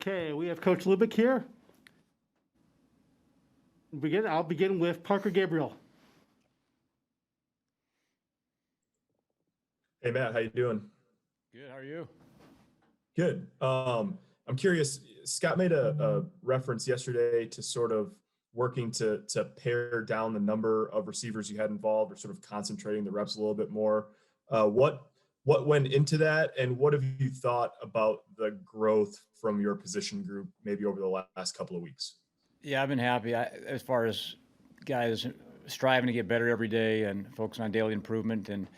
Okay, we have Coach Lubick here. I'll begin with Parker Gabriel. Hey Matt, how you doing? Good. How are you? Good. I'm curious. Scott made a reference yesterday to sort of working to pare down the number of receivers you had involved, or sort of concentrating the reps a little bit more. What went into that, and what have you thought about the growth from your position group maybe over the last couple of weeks? Yeah, I've been happy as far as guys striving to get better every day and focusing on daily improvement. And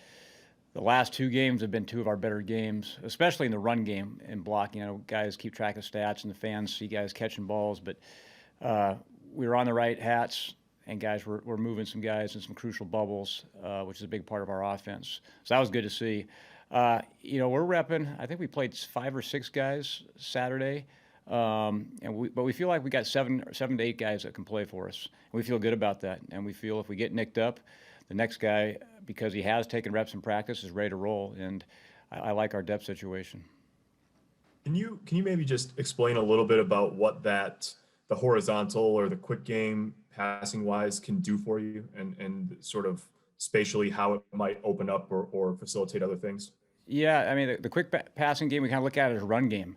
the last two games have been two of our better games, especially in the run game and blocking. I know guys keep track of stats and the fans see guys catching balls, but we were on the right hats, and guys were moving some guys in some crucial bubbles, which is a big part of our offense. So that was good to see. We're repping. I think we played 5 or 6 guys Saturday, but we feel like we got 7 to 8 guys that can play for us. And we feel good about that, and we feel if we get nicked up, the next guy, because he has taken reps in practice, is ready to roll. And I like our depth situation. Can you maybe just explain a little bit about what the horizontal or the quick game passing wise can do for you, and sort of spatially how it might open up or facilitate other things? Yeah, I mean, the quick passing game, we kind of look at it as a run game.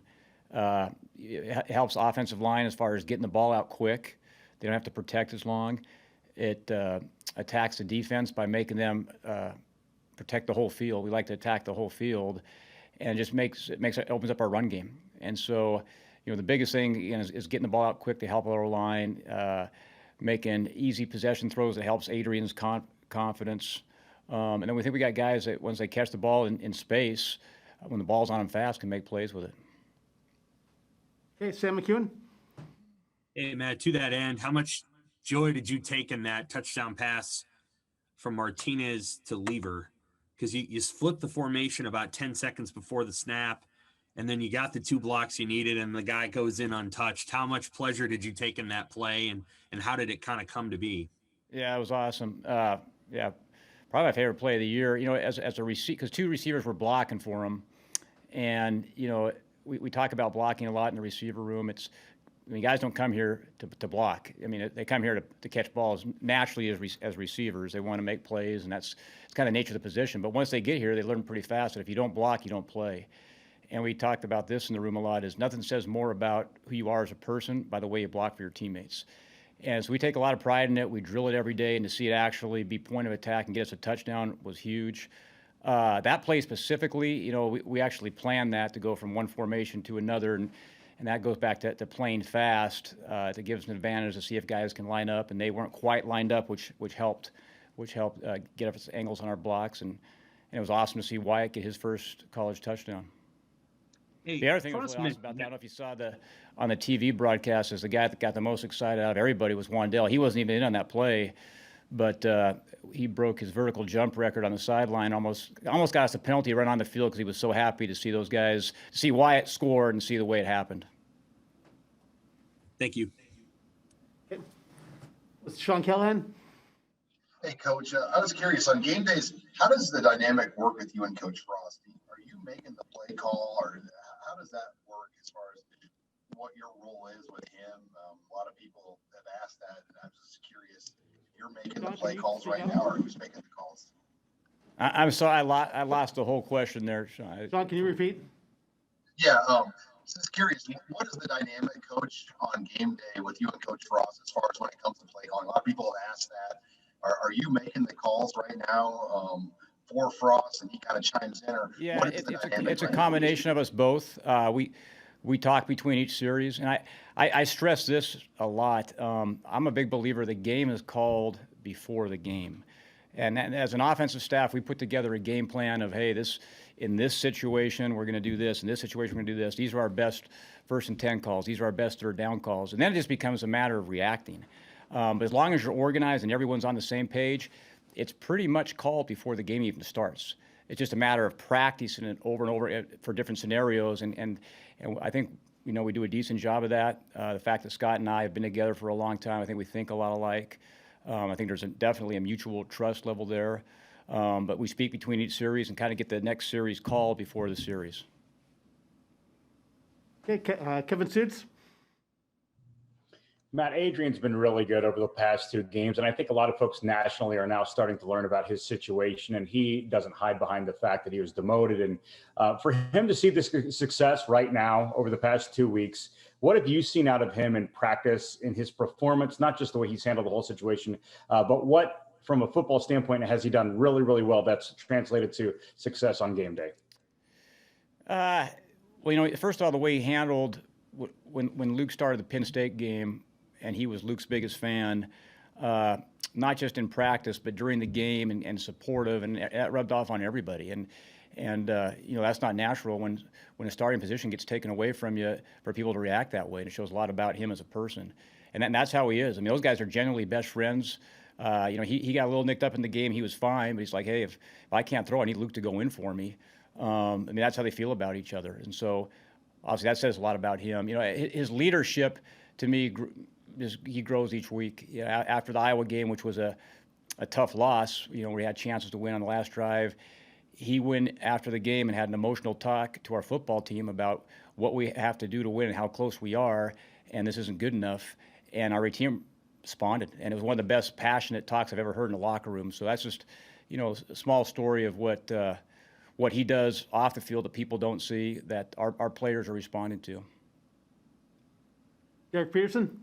It helps offensive line as far as getting the ball out quick. They don't have to protect as long. It attacks the defense by making them protect the whole field. We like to attack the whole field, and it just opens up our run game. And so, the biggest thing is getting the ball out quick to help our line, making easy possession throws that helps Adrian's confidence. And then we think we got guys that once they catch the ball in space, when the ball's on them fast, can make plays with it. Okay, Sam McEwen. Hey, Matt, to that end, how much joy did you take in that touchdown pass from Martinez to Lever? Because you flipped the formation about 10 seconds before the snap, and then you got the 2 blocks you needed, and the guy goes in untouched. How much pleasure did you take in that play, and how did it kind of come to be? Yeah, it was awesome. Yeah, probably my favorite play of the year. As a receiver, because 2 receivers were blocking for him, and we talk about blocking a lot in the receiver room. Guys don't come here to block. They come here to catch balls naturally as receivers. They want to make plays, and it's kind of the nature of the position. But once they get here, they learn pretty fast that if you don't block, you don't play. And we talked about this in the room a lot, is nothing says more about who you are as a person by the way you block for your teammates. And so we take a lot of pride in it. We drill it every day, and to see it actually be point of attack and get us a touchdown was huge. That play specifically, we actually planned that to go from one formation to another, and that goes back to playing fast. To give us an advantage to see if guys can line up, and they weren't quite lined up, which helped get us angles on our blocks, and it was awesome to see Wyatt get his first college touchdown. Hey, the other thing that was really awesome about that, I don't know if you saw on the TV broadcast, is the guy that got the most excited out of everybody was Wandell. He wasn't even in on that play, but he broke his vertical jump record on the sideline. Almost got us a penalty right on the field because he was so happy to see those guys, to see Wyatt score and see the way it happened. Thank you. Okay. Sean Callahan. Hey, Coach. I was curious, on game days, how does the dynamic work with you and Coach Frost? Are you making the play call, or how does that work as far as what your role is with him? A lot of people have asked that, and I'm just curious if you're making the play calls right now, or who's making the calls? I'm sorry, I lost the whole question there, Sean. Sean, can you repeat? Yeah, just curious, what is the dynamic, Coach, on game day with you and Coach Frost as far as when it comes to play calling? A lot of people have asked that. Are you making the calls right now for Frost, and he kind of chimes in? Or yeah, it's a combination of us both. We talk between each series, and I stress this a lot. I'm a big believer the game is called before the game. And as an offensive staff, we put together a game plan of, hey, in this situation, we're going to do this. In this situation, we're going to do this. These are our best 1st and 10 calls. These are our best 3rd down calls. And then it just becomes a matter of reacting. But as long as you're organized and everyone's on the same page, it's pretty much called before the game even starts. It's just a matter of practicing it over and over for different scenarios. And I think, we do a decent job of that. The fact that Scott and I have been together for a long time, I think we think a lot alike. I think there's definitely a mutual trust level there. But we speak between each series and kind of get the next series called before the series. Okay, Kevin Suits. Matt, Adrian's been really good over the past 2 games, and I think a lot of folks nationally are now starting to learn about his situation, and he doesn't hide behind the fact that he was demoted. And for him to see this success right now over the past 2 weeks, what have you seen out of him in practice, in his performance, not just the way he's handled the whole situation, but what, from a football standpoint, has he done really, really well that's translated to success on game day? Well, first of all, the way he handled when Luke started the Penn State game, and he was Luke's biggest fan, not just in practice, but during the game and supportive, and that rubbed off on everybody. And that's not natural when a starting position gets taken away from you for people to react that way. And it shows a lot about him as a person. And that's how he is. I mean, those guys are generally best friends. He got a little nicked up in the game. He was fine, but he's like, hey, if I can't throw, I need Luke to go in for me. That's how they feel about each other. And so, obviously, that says a lot about him. His leadership, to me, he grows each week. After the Iowa game, which was a tough loss, we had chances to win on the last drive, he went after the game and had an emotional talk to our football team about what we have to do to win and how close we are, and this isn't good enough. And our team responded, and it was one of the best passionate talks I've ever heard in a locker room. So that's just, a small story of what he does off the field that people don't see, that our players are responding to. Derek Peterson.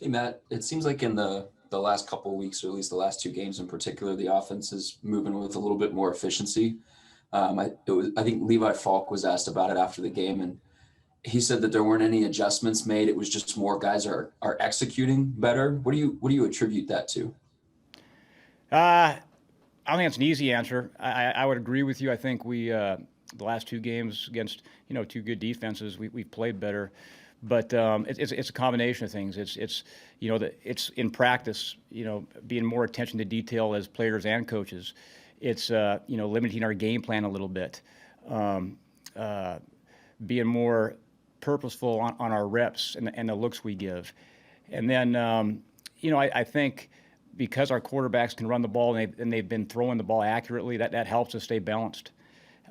Hey, Matt, it seems like in the last couple of weeks, or at least the last 2 games in particular, the offense is moving with a little bit more efficiency. I think Levi Falk was asked about it after the game, and he said that there weren't any adjustments made. It was just more guys are executing better. What do you attribute that to? I don't think it's an easy answer. I would agree with you. I think we the last 2 games against 2 good defenses, we've played better. But it's a combination of things. It's in practice, being more attention to detail as players and coaches. It's limiting our game plan a little bit, being more purposeful on our reps and the looks we give. And then I think because our quarterbacks can run the ball and they've been throwing the ball accurately, that helps us stay balanced.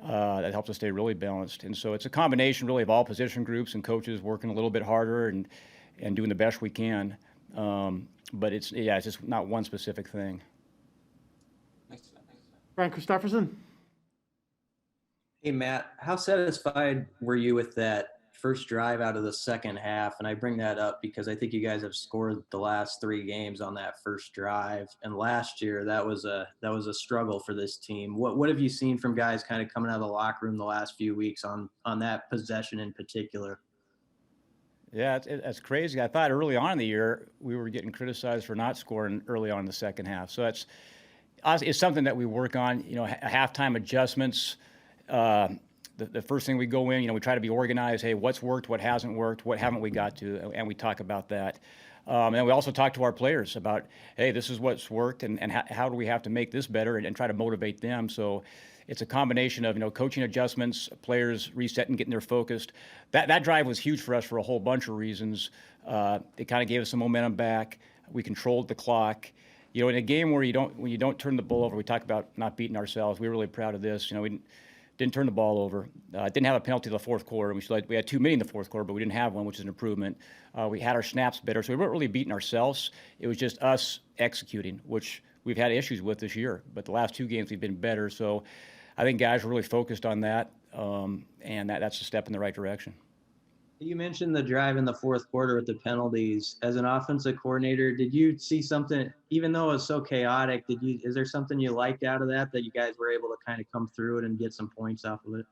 That helps us stay really balanced. And so it's a combination really of all position groups and coaches working a little bit harder and doing the best we can. But it's just not one specific thing. Brian Christopherson. Hey, Matt, how satisfied were you with that first drive out of the second half? And I bring that up because I think you guys have scored the last 3 games on that first drive. And last year, that was a struggle for this team. What have you seen from guys kind of coming out of the locker room the last few weeks on that possession in particular? Yeah, it's crazy. I thought early on in the year we were getting criticized for not scoring early on in the second half. So it's something that we work on. Halftime adjustments. The first thing we go in, we try to be organized. Hey, what's worked? What hasn't worked? What haven't we got to? And we talk about that. And we also talk to our players about, hey, this is what's worked, and how do we have to make this better, and try to motivate them. So it's a combination of coaching adjustments, players resetting, getting their focused. That drive was huge for us for a whole bunch of reasons. It kind of gave us some momentum back. We controlled the clock. In a game when you don't turn the ball over, we talk about not beating ourselves. We were really proud of this. We didn't turn the ball over. Didn't have a penalty in the fourth quarter. We had too many in the fourth quarter, but we didn't have one, which is an improvement. We had our snaps better, so we weren't really beating ourselves. It was just us executing, which we've had issues with this year. But the last 2 games we've been better. So I think guys are really focused on that, and that's a step in the right direction. You mentioned the drive in the fourth quarter with the penalties. As an offensive coordinator, did you see something, even though it was so chaotic, is there something you liked out of that you guys were able to kind of come through it and get some points off of it?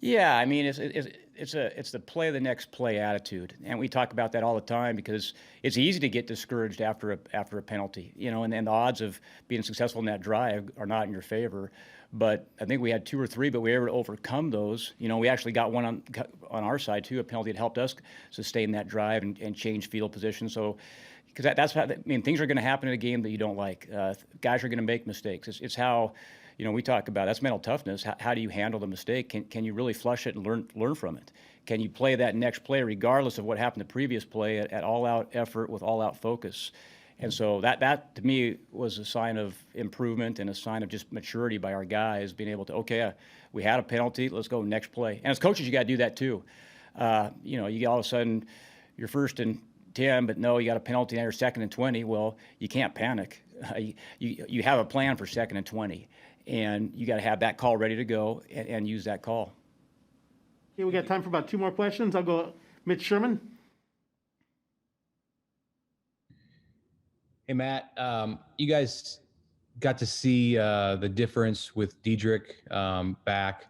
Yeah, I mean, it's the play the next play attitude, and we talk about that all the time because it's easy to get discouraged after a penalty, and the odds of being successful in that drive are not in your favor. But I think we had 2 or 3, but we were able to overcome those. We actually got one on our side too, a penalty that helped us sustain that drive and change field position. So, because that's how things are going to happen in a game that you don't like. Guys are going to make mistakes. It's how. We talk about that's mental toughness. How do you handle the mistake? Can you really flush it and learn from it? Can you play that next play regardless of what happened the previous play at all-out effort with all-out focus? And so that to me was a sign of improvement and a sign of just maturity by our guys being able to, okay, we had a penalty, let's go next play. And as coaches, you got to do that too. You all of a sudden, you're 1st and 10, but no, you got a penalty, now you're 2nd and 20. Well, you can't panic. You have a plan for 2nd and 20, and you got to have that call ready to go and use that call. Okay, we got time for about 2 more questions. I'll go Mitch Sherman. Hey, Matt, you guys got to see the difference with Dedrick back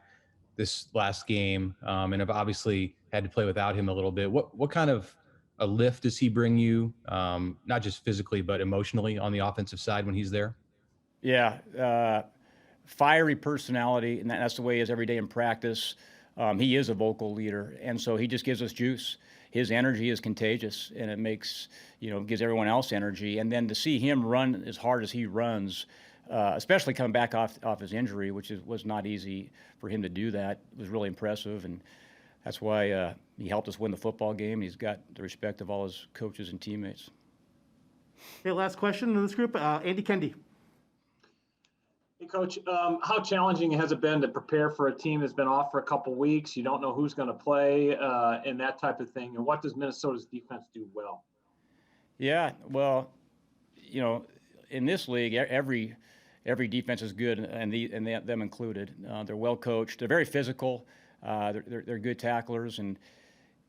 this last game, and have obviously had to play without him a little bit. What kind of a lift does he bring you, not just physically, but emotionally on the offensive side when he's there? Yeah, fiery personality, and that's the way he is every day in practice. He is a vocal leader, and so he just gives us juice. His energy is contagious, and it makes, gives everyone else energy. And then to see him run as hard as he runs, especially coming back off his injury, which was not easy for him to do that, was really impressive. And that's why he helped us win the football game. He's got the respect of all his coaches and teammates. Okay, last question in this group, Andy Kendi. Hey, Coach, how challenging has it been to prepare for a team that's been off for a couple weeks? You don't know who's going to play and that type of thing. And what does Minnesota's defense do well? Yeah, well, in this league, every defense is good, and them included. They're well coached. They're very physical. They're good tacklers, and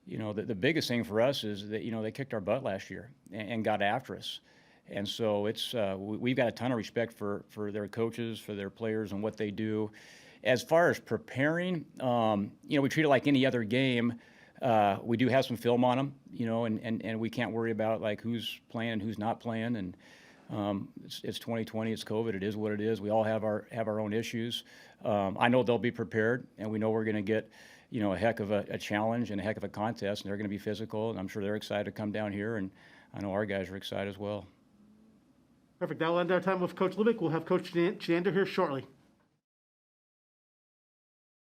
the biggest thing for us is that they kicked our butt last year and got after us. And so we've got a ton of respect for their coaches, for their players, and what they do. As far as preparing, we treat it like any other game. We do have some film on them, and we can't worry about like who's playing and who's not playing. And it's 2020, it's COVID, it is what it is. We all have our own issues. I know they'll be prepared, and we know we're going to get a heck of a challenge and a heck of a contest, and they're going to be physical. And I'm sure they're excited to come down here, and I know our guys are excited as well. Perfect. That'll end our time with Coach Lubick. We'll have Coach Chenander here shortly.